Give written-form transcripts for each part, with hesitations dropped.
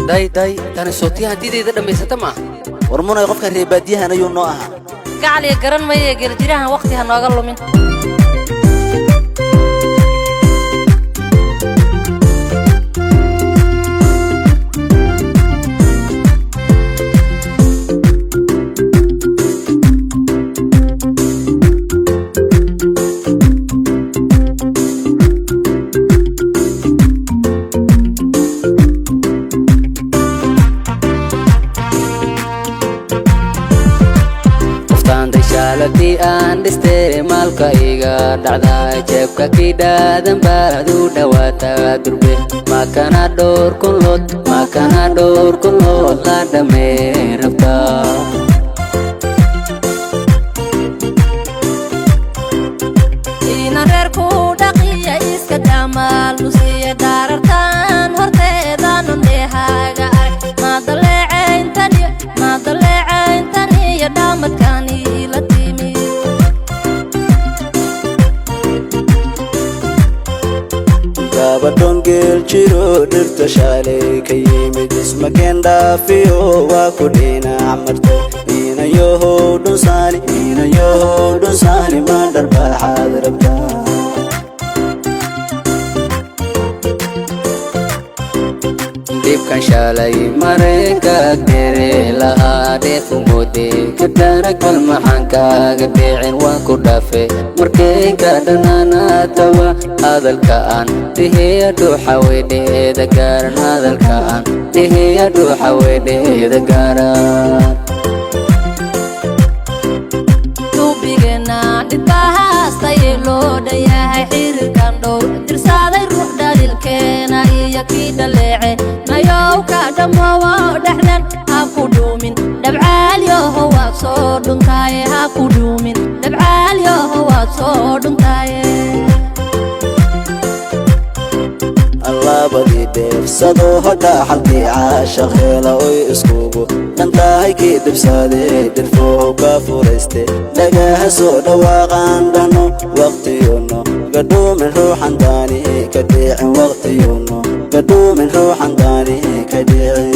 داي كان صوتيها دي لما يستمع ورمونا يقف كريباديها أنا يونوها قال يا قرن ما يقدرها وقتها ناقل من شالتي أن استعمال كايغا دعدا جبك كيدا دنبادو دواتا دربي ما كان دور كلوت لا دمير رفتا إنا ريركو دقيا إسكا دامال نسيا دارتان هرتيدا ننديها ما ضلعين تاني يا دامت كاني بدون قيل جيرو درت شالي كيمي جسم كان دافيو وكلنا عمرتو إنا يهو دون ساني ما درب حاضر بجا ديب كان شالي مريكا كيري لها ديف مودي كدارك المحنكا قبيعين واكو دافي مركيكا دنانا توا هذا الكائن تهي دوحة ويدي ذكارن هذا الكائن تهي دوحة ويدي ذكارن توبيغنا دباها ستايلو دايا حير كان دور درسادي روح داليلكينا إياكي دليعي نيوكا دموا دحلن هاكو دومين دبعال يوهو واكسو دونتاي هاكو دومين دبعال يوهو واكسو دونتاي الله بدي دفسدو هدا حلقي عاشق هلا ويسكوبو دنتاهي كي دفسادي درفوه كافوريستي لقاها سو دواغان دانو وقتي يونو قدو من روحان داني كديع وقتي يونو قدو من روحان داني كديعي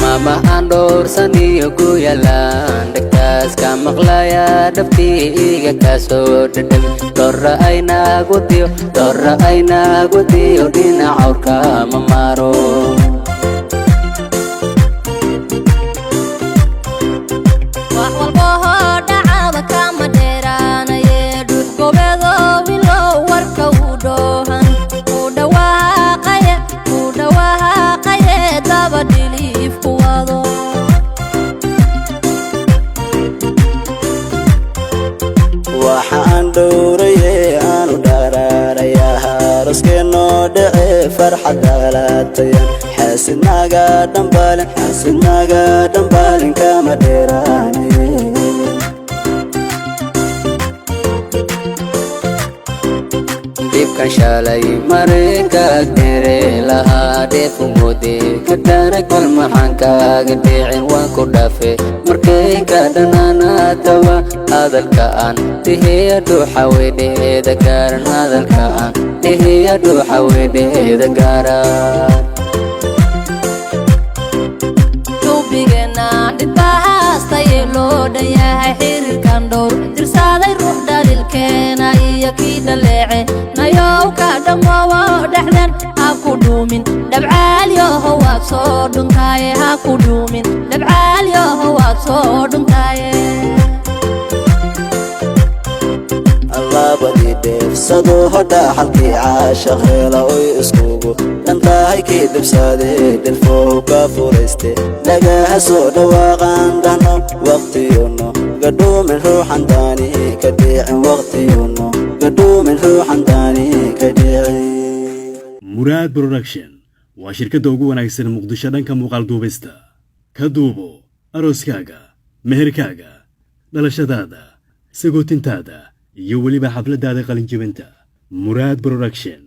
Mama andor saniyo guyalan dekas kamaqlaya dhabti iga kaso dadab dorra ayna gutiyo dina awrka mamaro waxaan dhowraye aanu dharaarayaa raskeeno dhace farxada laatayan xaasidnaga dhambaalin kama dheeraane dibkan shalay mareyka kere laha deef mudi kadarak malmaxanka gadicin waan ku dhaafe markayka dhanana tawa hadalka aan tihiya dhuuxa weydheeda gaaran hadalka aan tihiya dhuuxa weydheeda gaaran tuubigena dhibbahaastayee loo dhayahay xiriirkan dhowr dirsaaday ruux dhalilkeena iyo kii dhaleece nayowka dhammowa dhexdan ha ku dhuumin dhabcaalyoho waad soo dhuntaaye ha ku dhuumin dhabcaalyoho waad soo dhuntaaye الله بدي ديف صدو هدا حلقي عاشق هلا ويسكوب iskugu dhantahay kii dhibsaday dhilfoo ka furayste dhagaha soo dhawaaqaan dhahno waqtiyuno gadhuumin ruuxan daani ka dhicin waqtiyuno gadhuumin ruuxan daani ka dhicin Muraad Production waa shirkadda ugu wanaagsan Muqdisho dhanka muuqaal duubista ka duubo arooskaaga meherkaaga dhalashadaada sagootintaada iyo weliba xafladaada qalin jebinta Muraad Production